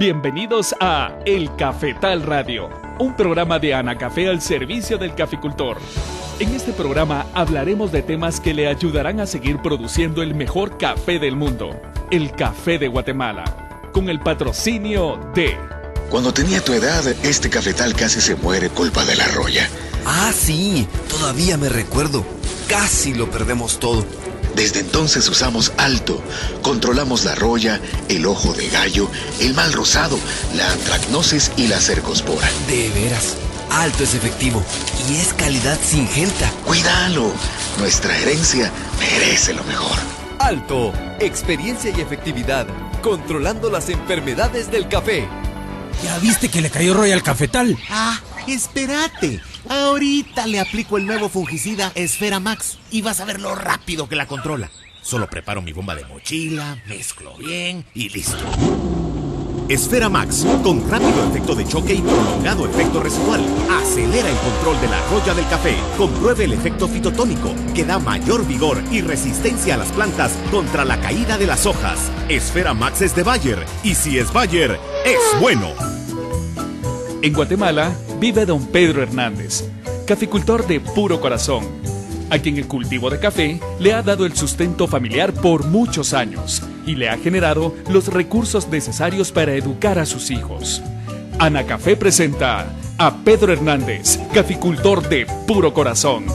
Bienvenidos a El Cafetal Radio, un programa de Anacafé al servicio del caficultor. En este programa hablaremos de temas que le ayudarán a seguir produciendo el mejor café del mundo, el café de Guatemala, con el patrocinio de... Cuando tenía tu edad, este cafetal casi se muere culpa de la roya. Ah, sí, todavía me recuerdo. Casi lo perdemos todo. Desde entonces usamos Alto. Controlamos la roya, el ojo de gallo, el mal rosado, la antracnosis y la cercospora. De veras, Alto es efectivo y es calidad Syngenta. ¡Cuídalo! Nuestra herencia merece lo mejor. Alto, experiencia y efectividad, controlando las enfermedades del café. ¿Ya viste que le cayó roya al cafetal? Ah, espérate. Ahorita le aplico el nuevo fungicida Esfera Max y vas a ver lo rápido que la controla. Solo preparo mi bomba de mochila, mezclo bien y listo. Esfera Max, con rápido efecto de choque y prolongado efecto residual, acelera el control de la roya del café. Compruebe el efecto fitotónico, que da mayor vigor y resistencia a las plantas contra la caída de las hojas. Esfera Max es de Bayer, y si es Bayer, es bueno. En Guatemala vive don Pedro Hernández, caficultor de puro corazón, a quien el cultivo de café le ha dado el sustento familiar por muchos años y le ha generado los recursos necesarios para educar a sus hijos. Anacafé presenta a Pedro Hernández, caficultor de puro corazón.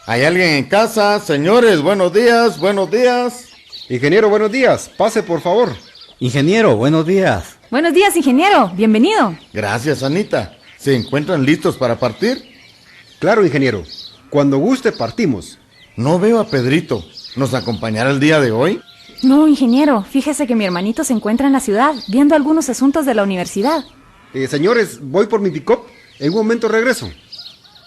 ¿Hay alguien en casa? Señores, buenos días, buenos días. Ingeniero, buenos días. Pase, por favor. Ingeniero, buenos días. Buenos días, ingeniero. Bienvenido. Gracias, Anita. ¿Se encuentran listos para partir? Claro, ingeniero. Cuando guste, partimos. No veo a Pedrito. ¿Nos acompañará el día de hoy? No, ingeniero. Fíjese que mi hermanito se encuentra en la ciudad, viendo algunos asuntos de la universidad. Señores, voy por mi pick-up. En un momento regreso.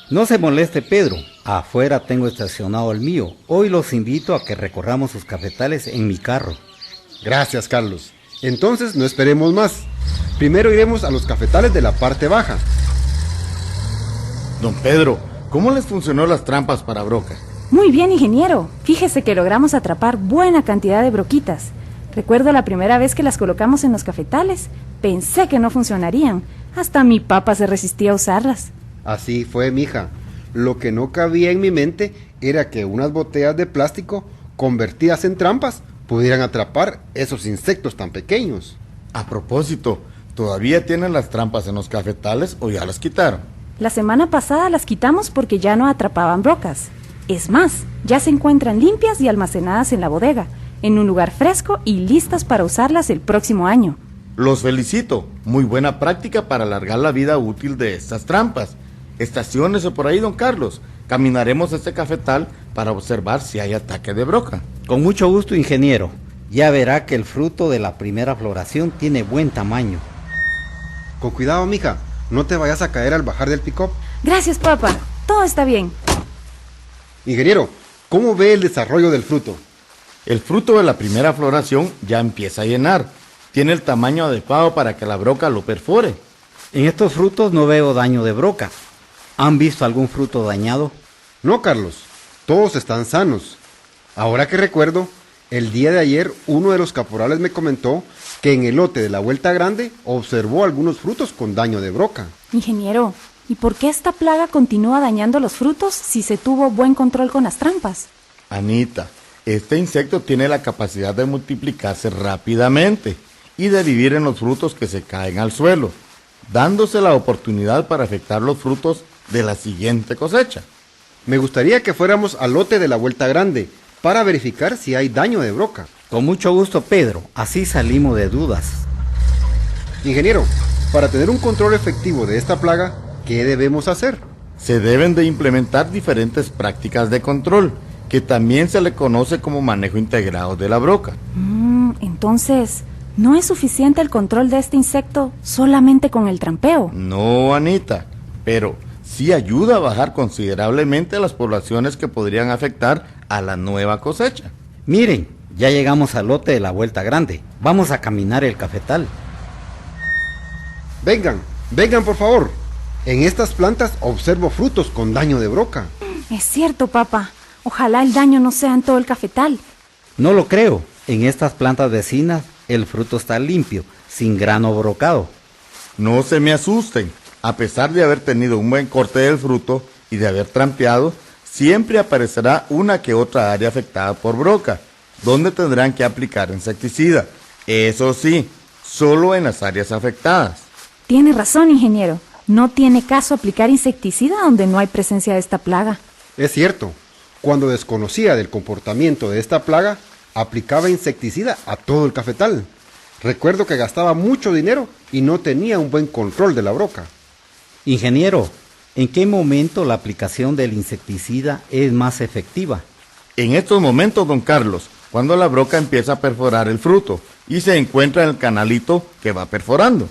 No se moleste, Pedro. Afuera tengo estacionado el mío. Hoy los invito a que recorramos sus cafetales en mi carro. Gracias, Carlos. Entonces, no esperemos más. Primero iremos a los cafetales de la parte baja. Don Pedro, ¿cómo les funcionó las trampas para broca? Muy bien, ingeniero. Fíjese que logramos atrapar buena cantidad de broquitas. Recuerdo la primera vez que las colocamos en los cafetales. Pensé que no funcionarían. Hasta mi papá se resistía a usarlas. Así fue, mija. Lo que no cabía en mi mente era que unas botellas de plástico convertidas en trampas pudieran atrapar esos insectos tan pequeños. A propósito, ¿todavía tienen las trampas en los cafetales o ya las quitaron? La semana pasada las quitamos porque ya no atrapaban brocas. Es más, ya se encuentran limpias y almacenadas en la bodega, en un lugar fresco y listas para usarlas el próximo año. Los felicito. Muy buena práctica para alargar la vida útil de estas trampas. Estaciónese por ahí, don Carlos. Caminaremos a este cafetal para observar si hay ataque de broca. Con mucho gusto, ingeniero. Ya verá que el fruto de la primera floración tiene buen tamaño. Con cuidado, mija. No te vayas a caer al bajar del pick-up. Gracias, papá. Todo está bien. Ingeniero, ¿cómo ve el desarrollo del fruto? El fruto de la primera floración ya empieza a llenar. Tiene el tamaño adecuado para que la broca lo perfore. En estos frutos no veo daño de broca. ¿Han visto algún fruto dañado? No, Carlos. Todos están sanos. Ahora que recuerdo, el día de ayer uno de los caporales me comentó que en el lote de la Vuelta Grande observó algunos frutos con daño de broca. Ingeniero, ¿y por qué esta plaga continúa dañando los frutos si se tuvo buen control con las trampas? Anita, este insecto tiene la capacidad de multiplicarse rápidamente y de vivir en los frutos que se caen al suelo, dándose la oportunidad para afectar los frutos de la siguiente cosecha. Me gustaría que fuéramos al lote de la Vuelta Grande para verificar si hay daño de broca. Con mucho gusto, Pedro. Así salimos de dudas. Ingeniero, para tener un control efectivo de esta plaga, ¿qué debemos hacer? Se deben de implementar diferentes prácticas de control, que también se le conoce como manejo integrado de la broca. Entonces, ¿no es suficiente el control de este insecto solamente con el trampeo? No, Anita, pero sí ayuda a bajar considerablemente las poblaciones que podrían afectar a la nueva cosecha. Miren, ya llegamos al lote de la Vuelta Grande. Vamos a caminar el cafetal. Vengan por favor. En estas plantas observo frutos con daño de broca. Es cierto, papá. Ojalá el daño no sea en todo el cafetal. No lo creo. En estas plantas vecinas el fruto está limpio, sin grano brocado. No se me asusten. A pesar de haber tenido un buen corte del fruto y de haber trampeado, siempre aparecerá una que otra área afectada por broca, donde tendrán que aplicar insecticida. Eso sí, solo en las áreas afectadas. Tiene razón, ingeniero. No tiene caso aplicar insecticida donde no hay presencia de esta plaga. Es cierto, cuando desconocía del comportamiento de esta plaga, aplicaba insecticida a todo el cafetal. Recuerdo que gastaba mucho dinero y no tenía un buen control de la broca. Ingeniero, ¿en qué momento la aplicación del insecticida es más efectiva? En estos momentos, don Carlos, cuando la broca empieza a perforar el fruto y se encuentra en el canalito que va perforando.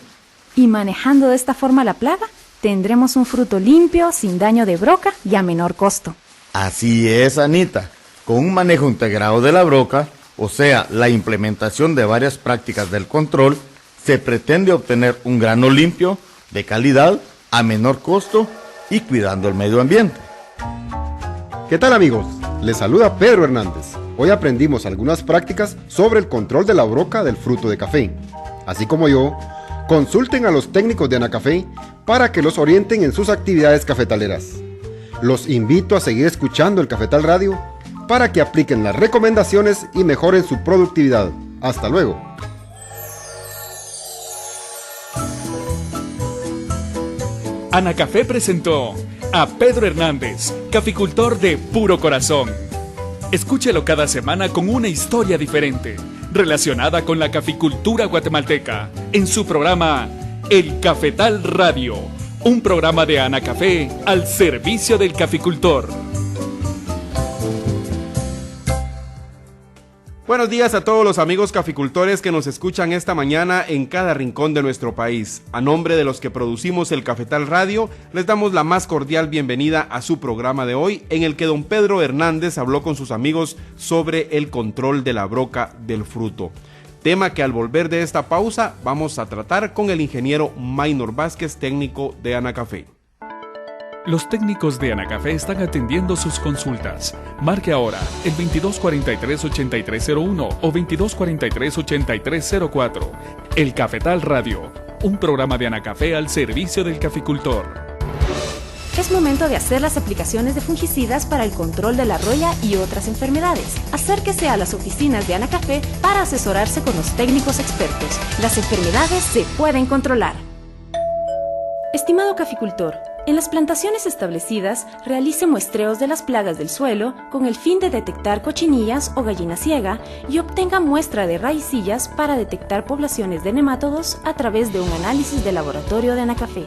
Y manejando de esta forma la plaga, tendremos un fruto limpio, sin daño de broca y a menor costo. Así es, Anita. Con un manejo integrado de la broca, o sea, la implementación de varias prácticas del control, se pretende obtener un grano limpio, de calidad, a menor costo y cuidando el medio ambiente. ¿Qué tal, amigos? Les saluda Pedro Hernández. Hoy aprendimos algunas prácticas sobre el control de la broca del fruto de café. Así como yo, consulten a los técnicos de Anacafé para que los orienten en sus actividades cafetaleras. Los invito a seguir escuchando el Cafetal Radio para que apliquen las recomendaciones y mejoren su productividad. Hasta luego. Anacafé presentó a Pedro Hernández, caficultor de puro corazón. Escúchelo cada semana con una historia diferente, relacionada con la caficultura guatemalteca, en su programa El Cafetal Radio, un programa de Anacafé al servicio del caficultor. Buenos días a todos los amigos caficultores que nos escuchan esta mañana en cada rincón de nuestro país. A nombre de los que producimos el Cafetal Radio, les damos la más cordial bienvenida a su programa de hoy, en el que don Pedro Hernández habló con sus amigos sobre el control de la broca del fruto. Tema que al volver de esta pausa vamos a tratar con el ingeniero Maynor Vázquez, técnico de Anacafé. Los técnicos de Anacafé están atendiendo sus consultas. Marque ahora el 2243-8301 o 2243-8304. El Cafetal Radio, un programa de Anacafé al servicio del caficultor. Es momento de hacer las aplicaciones de fungicidas para el control de la roya y otras enfermedades. Acérquese a las oficinas de Anacafé para asesorarse con los técnicos expertos. Las enfermedades se pueden controlar. Estimado caficultor, en las plantaciones establecidas, realice muestreos de las plagas del suelo con el fin de detectar cochinillas o gallina ciega y obtenga muestra de raicillas para detectar poblaciones de nemátodos a través de un análisis de laboratorio de Anacafé.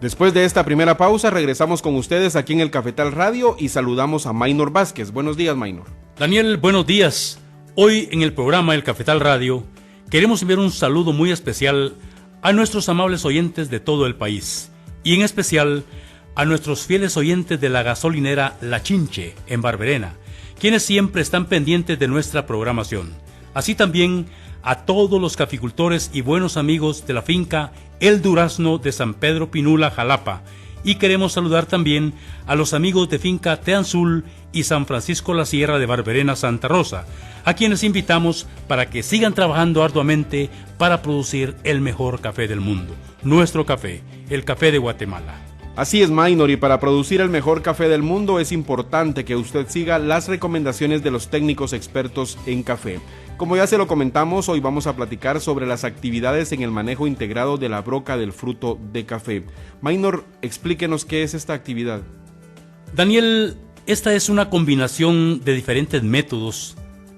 Después de esta primera pausa, regresamos con ustedes aquí en el Cafetal Radio y saludamos a Maynor Vázquez. Buenos días, Maynor. Daniel, buenos días. Hoy en el programa El Cafetal Radio queremos enviar un saludo muy especial a nuestros amables oyentes de todo el país y en especial a nuestros fieles oyentes de la gasolinera La Chinche en Barberena, quienes siempre están pendientes de nuestra programación. Así también a todos los caficultores y buenos amigos de la finca El Durazno de San Pedro Pinula, Jalapa, y queremos saludar también a los amigos de finca Teanzul y San Francisco La Sierra de Barberena, Santa Rosa, a quienes invitamos para que sigan trabajando arduamente para producir el mejor café del mundo, nuestro café, el café de Guatemala. Así es, Maynor, y para producir el mejor café del mundo es importante que usted siga las recomendaciones de los técnicos expertos en café. Como ya se lo comentamos, hoy vamos a platicar sobre las actividades en el manejo integrado de la broca del fruto de café. Maynor, explíquenos qué es esta actividad. Daniel, esta es una combinación de diferentes métodos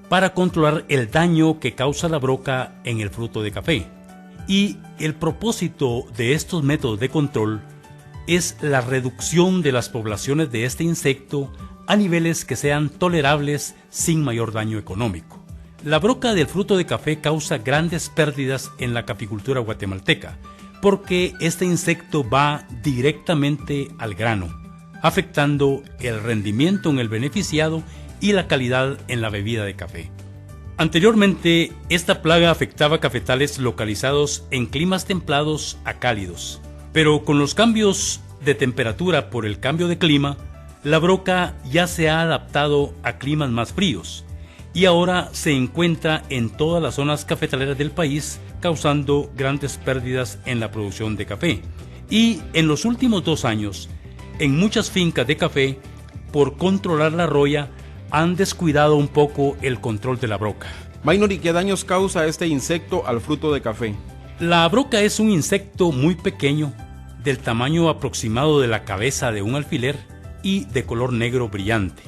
para controlar el daño que causa la broca en el fruto de café. Y el propósito de estos métodos de control es la reducción de las poblaciones de este insecto a niveles que sean tolerables sin mayor daño económico. La broca del fruto de café causa grandes pérdidas en la caficultura guatemalteca, porque este insecto va directamente al grano, afectando el rendimiento en el beneficiado y la calidad en la bebida de café. Anteriormente, esta plaga afectaba cafetales localizados en climas templados a cálidos, pero con los cambios de temperatura por el cambio de clima, La broca ya se ha adaptado a climas más fríos y ahora se encuentra en todas las zonas cafetaleras del país, causando grandes pérdidas en la producción de café. Y en los últimos 2 años, en muchas fincas de café, por controlar la roya, han descuidado un poco el control de la broca. Maynor, ¿y qué daños causa este insecto al fruto de café? La broca es un insecto muy pequeño, del tamaño aproximado de la cabeza de un alfiler y de color negro brillante.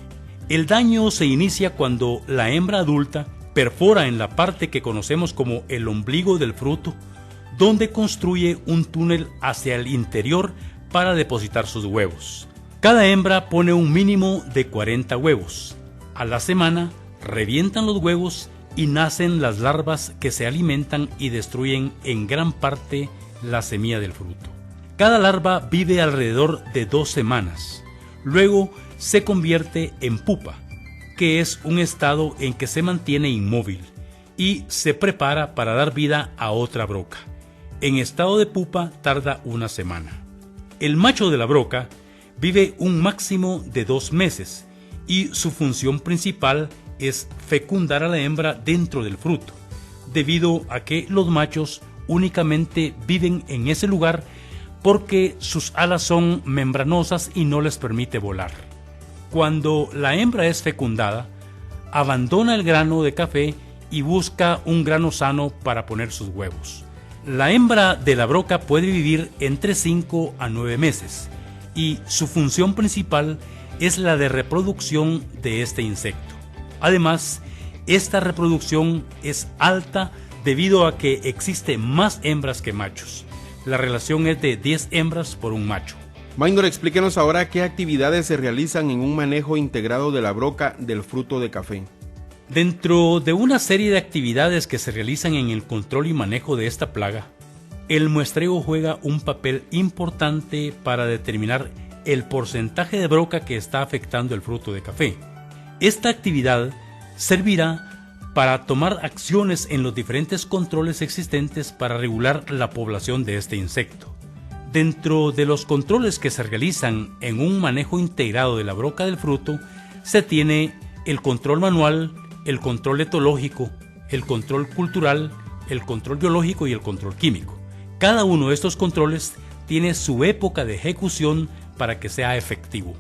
El daño se inicia cuando la hembra adulta perfora en la parte que conocemos como el ombligo del fruto, donde construye un túnel hacia el interior para depositar sus huevos. Cada hembra pone un mínimo de 40 huevos. A la semana revientan los huevos y nacen las larvas que se alimentan y destruyen en gran parte la semilla del fruto. Cada larva vive alrededor de 2 semanas. Luego se convierte en pupa, que es un estado en que se mantiene inmóvil y se prepara para dar vida a otra broca. En estado de pupa tarda 1 semana. El macho de la broca vive un máximo de 2 meses y su función principal es fecundar a la hembra dentro del fruto, debido a que los machos únicamente viven en ese lugar porque sus alas son membranosas y no les permite volar. Cuando la hembra es fecundada, abandona el grano de café y busca un grano sano para poner sus huevos. La hembra de la broca puede vivir entre 5 a 9 meses y su función principal es la de reproducción de este insecto. Además, esta reproducción es alta debido a que existe más hembras que machos. La relación es de 10 hembras por un macho. Maynor, explíquenos ahora qué actividades se realizan en un manejo integrado de la broca del fruto de café. Dentro de una serie de actividades que se realizan en el control y manejo de esta plaga, el muestreo juega un papel importante para determinar el porcentaje de broca que está afectando el fruto de café. Esta actividad servirá para tomar acciones en los diferentes controles existentes para regular la población de este insecto. Dentro de los controles que se realizan en un manejo integrado de la broca del fruto, se tiene el control manual, el control etológico, el control cultural, el control biológico y el control químico. Cada uno de estos controles tiene su época de ejecución para que sea efectivo.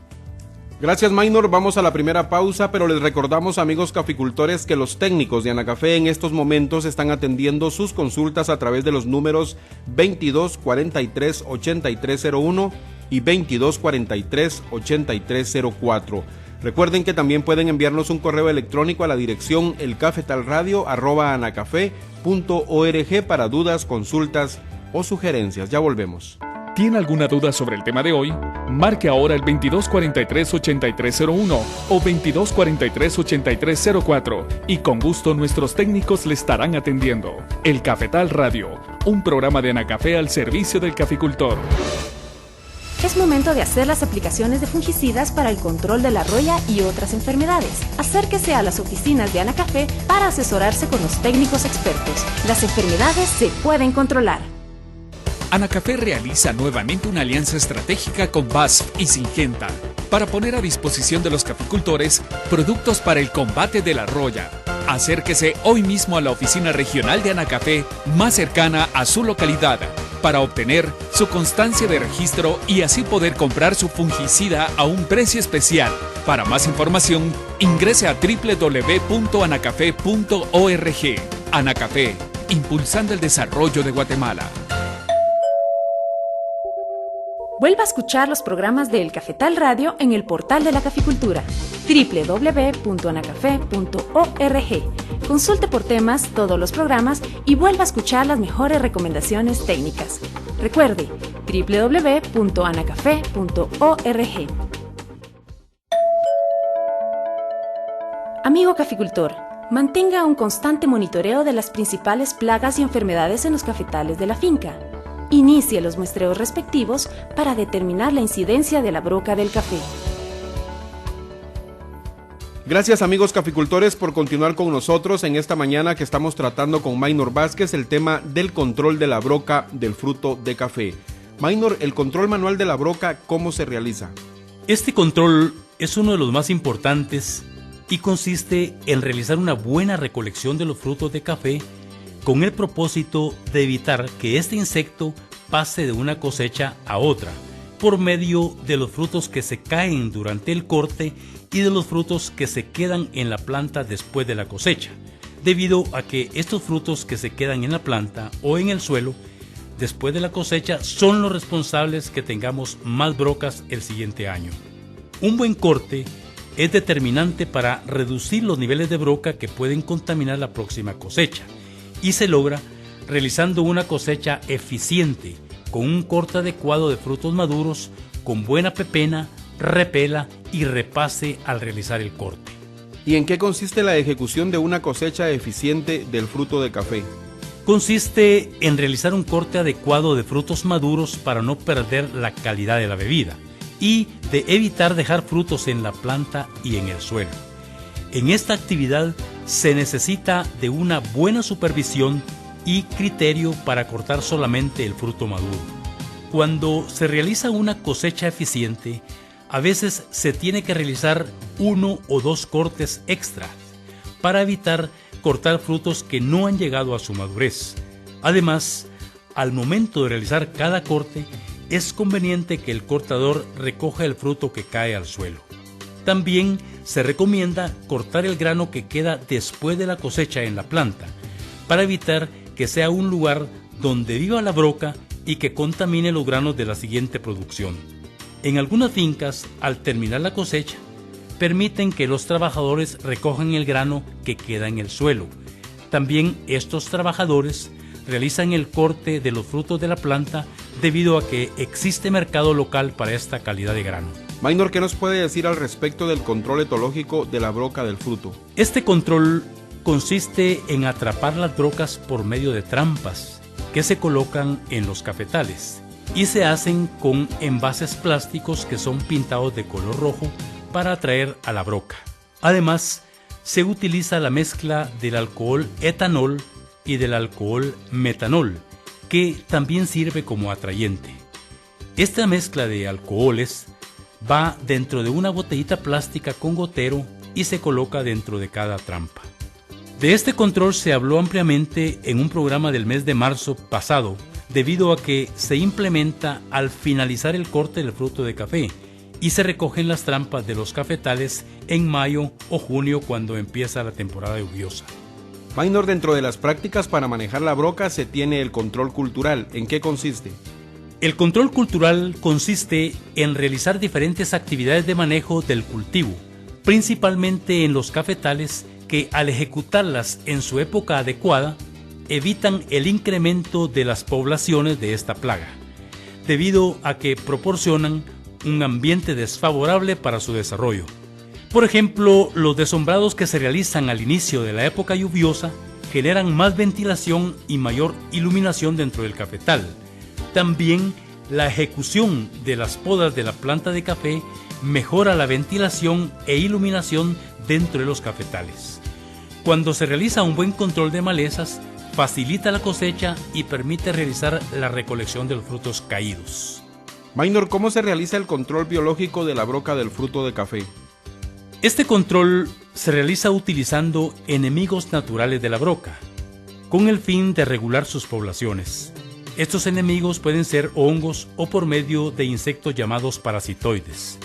Gracias, Maynor. Vamos a la primera pausa, pero les recordamos, amigos caficultores, que los técnicos de Anacafé en estos momentos están atendiendo sus consultas a través de los números 2243-8301 y 2243-8304. Recuerden que también pueden enviarnos un correo electrónico a la dirección elcafetalradio@anacafé.org para dudas, consultas o sugerencias. Ya volvemos. ¿Tiene alguna duda sobre el tema de hoy? Marque ahora el 2243-8301 o 2243-8304 y con gusto nuestros técnicos le estarán atendiendo. El Cafetal Radio, un programa de Anacafé al servicio del caficultor. Es momento de hacer las aplicaciones de fungicidas para el control de la roya y otras enfermedades. Acérquese a las oficinas de Anacafé para asesorarse con los técnicos expertos. Las enfermedades se pueden controlar. Anacafé realiza nuevamente una alianza estratégica con BASF y Syngenta para poner a disposición de los caficultores productos para el combate de la roya. Acérquese hoy mismo a la oficina regional de Anacafé más cercana a su localidad para obtener su constancia de registro y así poder comprar su fungicida a un precio especial. Para más información, ingrese a www.anacafé.org. Anacafé, impulsando el desarrollo de Guatemala. Vuelva a escuchar los programas de El Cafetal Radio en el portal de la caficultura, www.anacafé.org. Consulte por temas todos los programas y vuelva a escuchar las mejores recomendaciones técnicas. Recuerde, www.anacafé.org. Amigo caficultor, mantenga un constante monitoreo de las principales plagas y enfermedades en los cafetales de la finca. Inicie los muestreos respectivos para determinar la incidencia de la broca del café. Gracias, amigos caficultores, por continuar con nosotros en esta mañana que estamos tratando con Maynor Vázquez el tema del control de la broca del fruto de café. Maynor, el control manual de la broca, ¿cómo se realiza? Este control es uno de los más importantes y consiste en realizar una buena recolección de los frutos de café con el propósito de evitar que este insecto pase de una cosecha a otra, por medio de los frutos que se caen durante el corte y de los frutos que se quedan en la planta después de la cosecha, debido a que estos frutos que se quedan en la planta o en el suelo después de la cosecha son los responsables que tengamos más brocas el siguiente año. Un buen corte es determinante para reducir los niveles de broca que pueden contaminar la próxima cosecha, y se logra realizando una cosecha eficiente con un corte adecuado de frutos maduros, con buena pepena, repela y repase al realizar el corte. ¿Y en qué consiste la ejecución de una cosecha eficiente del fruto de café? Consiste en realizar un corte adecuado de frutos maduros para no perder la calidad de la bebida y de evitar dejar frutos en la planta y en el suelo. En esta actividad se necesita de una buena supervisión y criterio para cortar solamente el fruto maduro. Cuando se realiza una cosecha eficiente, a veces se tiene que realizar 1 o 2 cortes extras para evitar cortar frutos que no han llegado a su madurez. Además, al momento de realizar cada corte, es conveniente que el cortador recoja el fruto que cae al suelo. También se recomienda cortar el grano que queda después de la cosecha en la planta, para evitar que sea un lugar donde viva la broca y que contamine los granos de la siguiente producción. En algunas fincas, al terminar la cosecha, permiten que los trabajadores recojan el grano que queda en el suelo. También estos trabajadores realizan el corte de los frutos de la planta debido a que existe mercado local para esta calidad de grano. Maynor, ¿qué nos puede decir al respecto del control etológico de la broca del fruto? Este control consiste en atrapar las brocas por medio de trampas que se colocan en los cafetales y se hacen con envases plásticos que son pintados de color rojo para atraer a la broca. Además, se utiliza la mezcla del alcohol etanol y del alcohol metanol, que también sirve como atrayente. Esta mezcla de alcoholes va dentro de una botellita plástica con gotero y se coloca dentro de cada trampa. De este control se habló ampliamente en un programa del mes de marzo pasado, debido a que se implementa al finalizar el corte del fruto de café y se recogen las trampas de los cafetales en mayo o junio cuando empieza la temporada lluviosa. Maynor, dentro de las prácticas para manejar la broca se tiene el control cultural. ¿En qué consiste? El control cultural consiste en realizar diferentes actividades de manejo del cultivo, principalmente en los cafetales que al ejecutarlas en su época adecuada, evitan el incremento de las poblaciones de esta plaga, debido a que proporcionan un ambiente desfavorable para su desarrollo. Por ejemplo, los desombrados que se realizan al inicio de la época lluviosa generan más ventilación y mayor iluminación dentro del cafetal. También la ejecución de las podas de la planta de café mejora la ventilación e iluminación dentro de los cafetales. Cuando se realiza un buen control de malezas, facilita la cosecha y permite realizar la recolección de los frutos caídos. Maynor, ¿cómo se realiza el control biológico de la broca del fruto de café? Este control se realiza utilizando enemigos naturales de la broca, con el fin de regular sus poblaciones. Estos enemigos pueden ser hongos o por medio de insectos llamados parasitoides.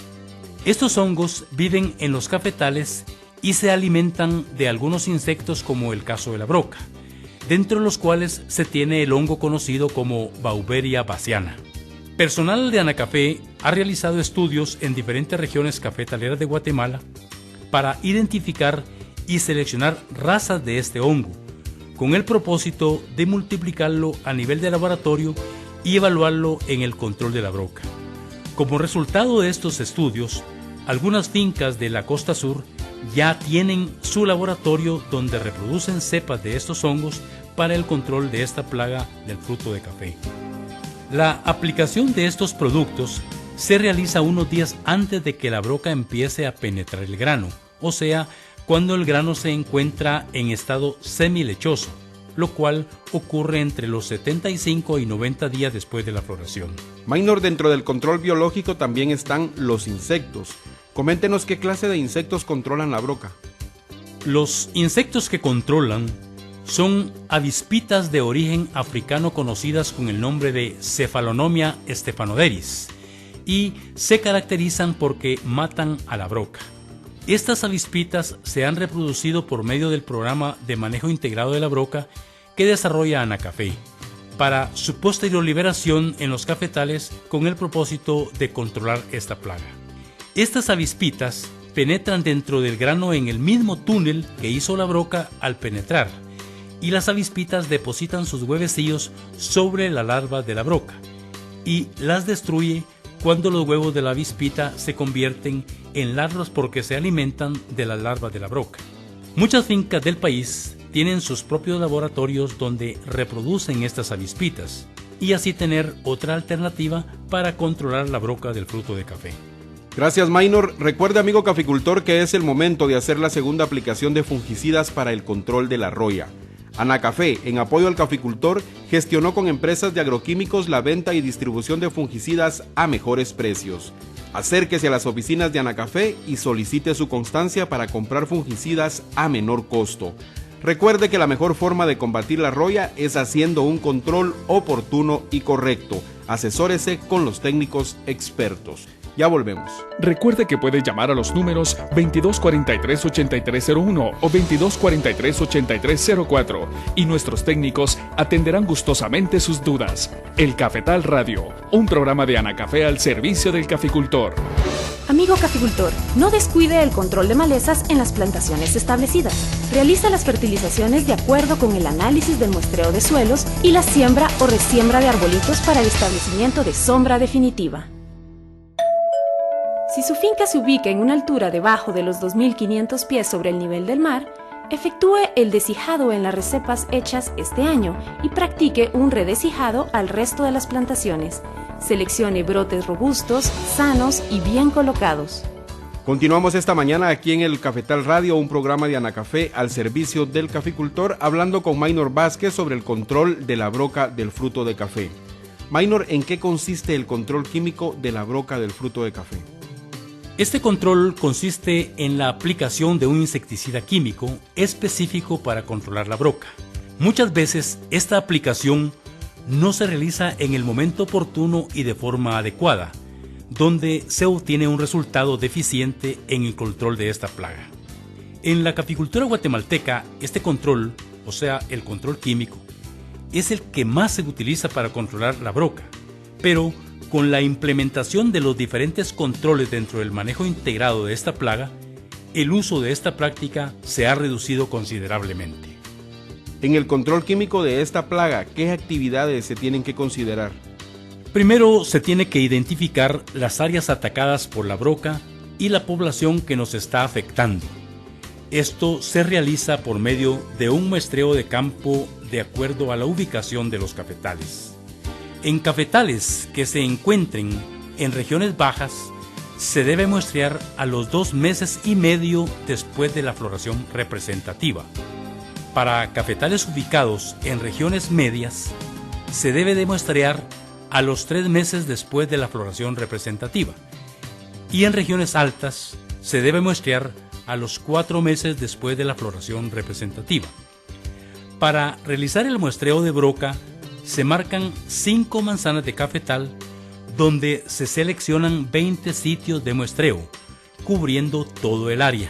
Estos hongos viven en los cafetales y se alimentan de algunos insectos como el caso de la broca, dentro de los cuales se tiene el hongo conocido como Beauveria bassiana. Personal de Anacafé ha realizado estudios en diferentes regiones cafetaleras de Guatemala para identificar y seleccionar razas de este hongo, con el propósito de multiplicarlo a nivel de laboratorio y evaluarlo en el control de la broca. Como resultado de estos estudios, algunas fincas de la costa sur ya tienen su laboratorio donde reproducen cepas de estos hongos para el control de esta plaga del fruto de café. La aplicación de estos productos se realiza unos días antes de que la broca empiece a penetrar el grano, o sea, cuando el grano se encuentra en estado semilechoso, lo cual ocurre entre los 75 y 90 días después de la floración. Maynor, dentro del control biológico también están los insectos. Coméntenos qué clase de insectos controlan la broca. Los insectos que controlan son avispitas de origen africano conocidas con el nombre de Cephalonomia stephanoderis y se caracterizan porque matan a la broca. Estas avispitas se han reproducido por medio del programa de manejo integrado de la broca que desarrolla Anacafé para su posterior liberación en los cafetales con el propósito de controlar esta plaga. Estas avispitas penetran dentro del grano en el mismo túnel que hizo la broca al penetrar, y las avispitas depositan sus huevecillos sobre la larva de la broca y las destruye cuando los huevos de la avispita se convierten en larvas porque se alimentan de las larvas de la broca. Muchas fincas del país tienen sus propios laboratorios donde reproducen estas avispitas y así tener otra alternativa para controlar la broca del fruto de café. Gracias, Maynor. Recuerde, amigo caficultor, que es el momento de hacer la segunda aplicación de fungicidas para el control de la roya. Anacafé, en apoyo al caficultor, gestionó con empresas de agroquímicos la venta y distribución de fungicidas a mejores precios. Acérquese a las oficinas de Anacafé y solicite su constancia para comprar fungicidas a menor costo. Recuerde que la mejor forma de combatir la roya es haciendo un control oportuno y correcto. Asesórese con los técnicos expertos. Ya volvemos. Recuerde que puede llamar a los números 2243-8301 o 2243-8304 y nuestros técnicos atenderán gustosamente sus dudas. El Cafetal Radio, un programa de Anacafé al servicio del caficultor. Amigo caficultor, no descuide el control de malezas en las plantaciones establecidas. Realiza las fertilizaciones de acuerdo con el análisis del muestreo de suelos y la siembra o resiembra de arbolitos para el establecimiento de sombra definitiva. Si su finca se ubica en una altura debajo de los 2.500 pies sobre el nivel del mar, efectúe el deshijado en las recepas hechas este año y practique un redeshijado al resto de las plantaciones. Seleccione brotes robustos, sanos y bien colocados. Continuamos esta mañana aquí en el Cafetal Radio, un programa de Anacafé al servicio del caficultor, hablando con Maynor Vázquez sobre el control de la broca del fruto de café. Maynor, ¿en qué consiste el control químico de la broca del fruto de café? Este control consiste en la aplicación de un insecticida químico específico para controlar la broca. Muchas veces esta aplicación no se realiza en el momento oportuno y de forma adecuada, donde se obtiene un resultado deficiente en el control de esta plaga. En la caficultura guatemalteca, este control, o sea, el control químico, es el que más se utiliza para controlar la broca, pero con la implementación de los diferentes controles dentro del manejo integrado de esta plaga, el uso de esta práctica se ha reducido considerablemente. En el control químico de esta plaga, ¿qué actividades se tienen que considerar? Primero se tiene que identificar las áreas atacadas por la broca y la población que nos está afectando. Esto se realiza por medio de un muestreo de campo de acuerdo a la ubicación de los cafetales. En cafetales que se encuentren en regiones bajas, se debe muestrear a los 2 meses y medio después de la floración representativa. Para cafetales ubicados en regiones medias, se debe de muestrear a los 3 meses después de la floración representativa. Y en regiones altas, se debe muestrear a los 4 meses después de la floración representativa. Para realizar el muestreo de broca, se marcan 5 manzanas de cafetal donde se seleccionan 20 sitios de muestreo, cubriendo todo el área.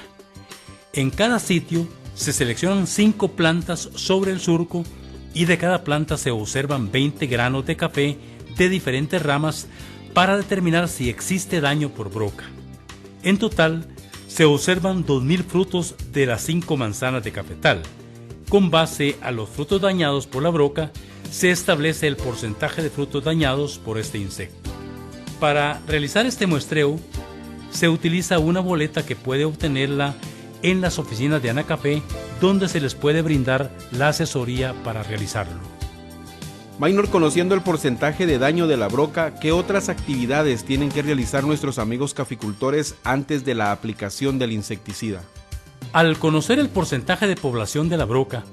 En cada sitio se seleccionan 5 plantas sobre el surco y de cada planta se observan 20 granos de café de diferentes ramas para determinar si existe daño por broca. En total, se observan 2.000 frutos de las 5 manzanas de cafetal. Con base a los frutos dañados por la broca, se establece el porcentaje de frutos dañados por este insecto. Para realizar este muestreo, se utiliza una boleta que puede obtenerla en las oficinas de Anacafé, donde se les puede brindar la asesoría para realizarlo. Maynor, conociendo el porcentaje de daño de la broca, ¿qué otras actividades tienen que realizar nuestros amigos caficultores antes de la aplicación del insecticida? Al conocer el porcentaje de población de la broca,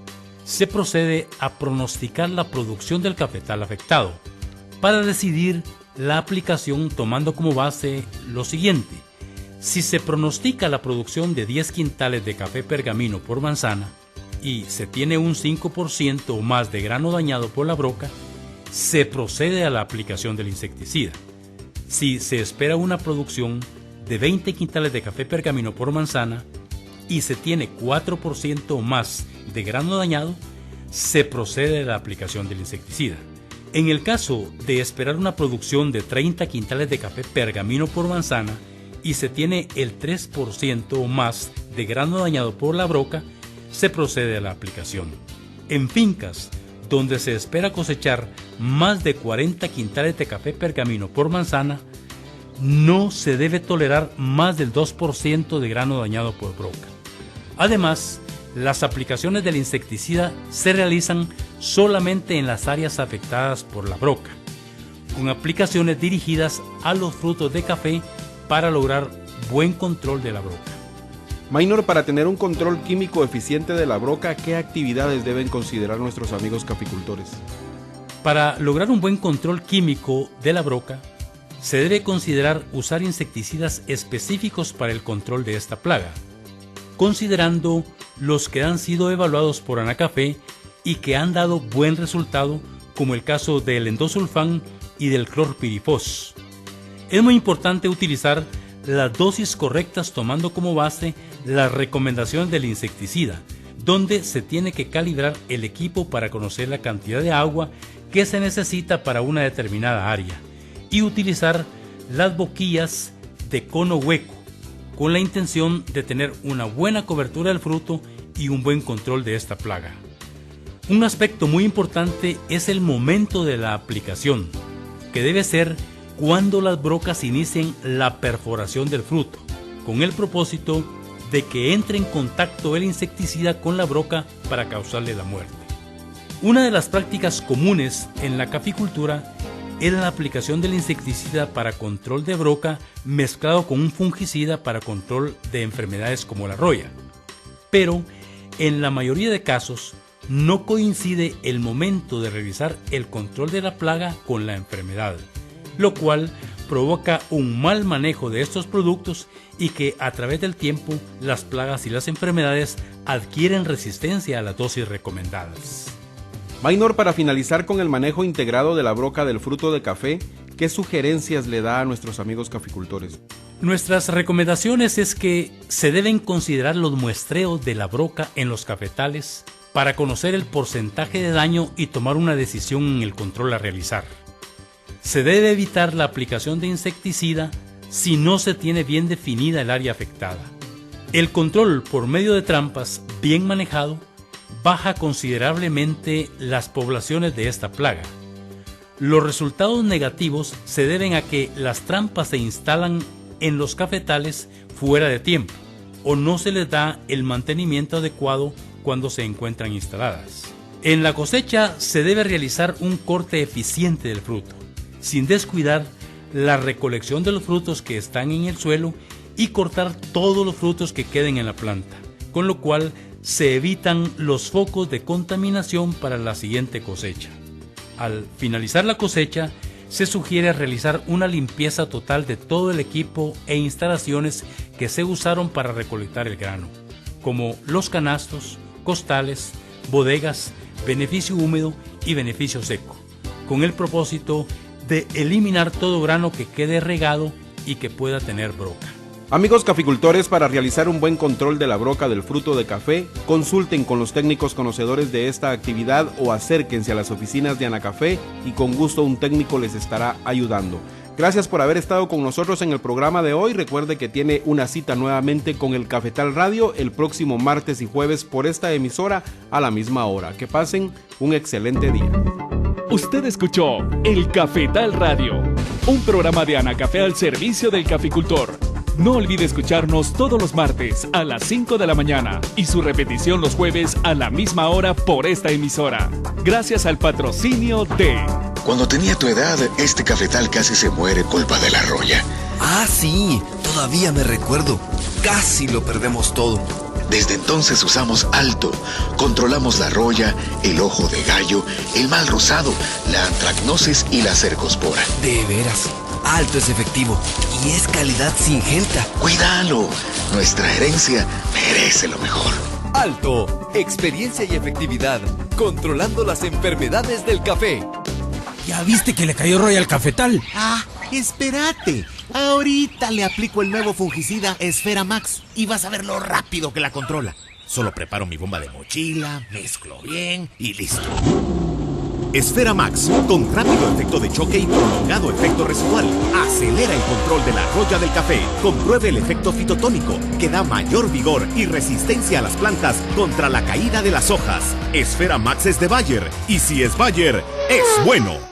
se procede a pronosticar la producción del cafetal afectado, para decidir la aplicación tomando como base lo siguiente: Si se pronostica la producción de 10 quintales de café pergamino por manzana y se tiene un 5% o más de grano dañado por la broca, se procede a la aplicación del insecticida. Si se espera una producción de 20 quintales de café pergamino por manzana y se tiene 4% o más de grano dañado, se procede a la aplicación del insecticida. En el caso de esperar una producción de 30 quintales de café pergamino por manzana y se tiene el 3% o más de grano dañado por la broca, se procede a la aplicación. En fincas donde se espera cosechar más de 40 quintales de café pergamino por manzana, no se debe tolerar más del 2% de grano dañado por broca. Además, las aplicaciones del insecticida se realizan solamente en las áreas afectadas por la broca, con aplicaciones dirigidas a los frutos de café para lograr buen control de la broca. Maynor, para tener un control químico eficiente de la broca, ¿qué actividades deben considerar nuestros amigos caficultores? Para lograr un buen control químico de la broca, se debe considerar usar insecticidas específicos para el control de esta plaga, considerando los que han sido evaluados por Anacafé y que han dado buen resultado, como el caso del endosulfán y del clorpirifos. Es muy importante utilizar las dosis correctas tomando como base las recomendaciones del insecticida, donde se tiene que calibrar el equipo para conocer la cantidad de agua que se necesita para una determinada área y utilizar las boquillas de cono hueco con la intención de tener una buena cobertura del fruto y un buen control de esta plaga. Un aspecto muy importante es el momento de la aplicación, que debe ser cuando las brocas inicien la perforación del fruto, con el propósito de que entre en contacto el insecticida con la broca para causarle la muerte. Una de las prácticas comunes en la caficultura es la aplicación del insecticida para control de broca mezclado con un fungicida para control de enfermedades como la roya. Pero en la mayoría de casos no coincide el momento de realizar el control de la plaga con la enfermedad, lo cual provoca un mal manejo de estos productos y que a través del tiempo las plagas y las enfermedades adquieren resistencia a las dosis recomendadas. Maynor, para finalizar con el manejo integrado de la broca del fruto de café, ¿qué sugerencias le da a nuestros amigos caficultores? Nuestras recomendaciones es que se deben considerar los muestreos de la broca en los cafetales para conocer el porcentaje de daño y tomar una decisión en el control a realizar. Se debe evitar la aplicación de insecticida si no se tiene bien definida el área afectada. El control por medio de trampas bien manejado baja considerablemente las poblaciones de esta plaga. Los resultados negativos se deben a que las trampas se instalan en los cafetales fuera de tiempo o no se les da el mantenimiento adecuado cuando se encuentran instaladas. En la cosecha se debe realizar un corte eficiente del fruto, sin descuidar la recolección de los frutos que están en el suelo y cortar todos los frutos que queden en la planta, con lo cual se evitan los focos de contaminación para la siguiente cosecha. Al finalizar la cosecha, se sugiere realizar una limpieza total de todo el equipo e instalaciones que se usaron para recolectar el grano, como los canastos, costales, bodegas, beneficio húmedo y beneficio seco, con el propósito de eliminar todo grano que quede regado y que pueda tener broca. Amigos caficultores, para realizar un buen control de la broca del fruto de café, consulten con los técnicos conocedores de esta actividad o acérquense a las oficinas de Anacafé y con gusto un técnico les estará ayudando. Gracias por haber estado con nosotros en el programa de hoy. Recuerde que tiene una cita nuevamente con el Cafetal Radio el próximo martes y jueves por esta emisora a la misma hora. Que pasen un excelente día. Usted escuchó El Cafetal Radio, un programa de Anacafé al servicio del caficultor. No olvide escucharnos todos los martes a las 5 de la mañana y su repetición los jueves a la misma hora por esta emisora. Gracias al patrocinio de... Cuando tenía tu edad, este cafetal casi se muere culpa de la roya. Ah, sí, todavía me recuerdo. Casi lo perdemos todo. Desde entonces usamos Alto. Controlamos la roya, el ojo de gallo, el mal rosado, la antracnosis y la cercospora. De veras. Alto es efectivo y es calidad Syngenta. Cuídalo. Nuestra herencia merece lo mejor. Alto, experiencia y efectividad, controlando las enfermedades del café. ¿Ya viste que le cayó Royal Cafetal? Ah, espérate. Ahorita le aplico el nuevo fungicida Esfera Max y vas a ver lo rápido que la controla. Solo preparo mi bomba de mochila, mezclo bien y listo. Esfera Max, con rápido efecto de choque y prolongado efecto residual, acelera el control de la roya del café. Compruebe el efecto fitotónico, que da mayor vigor y resistencia a las plantas contra la caída de las hojas. Esfera Max es de Bayer, y si es Bayer, es bueno.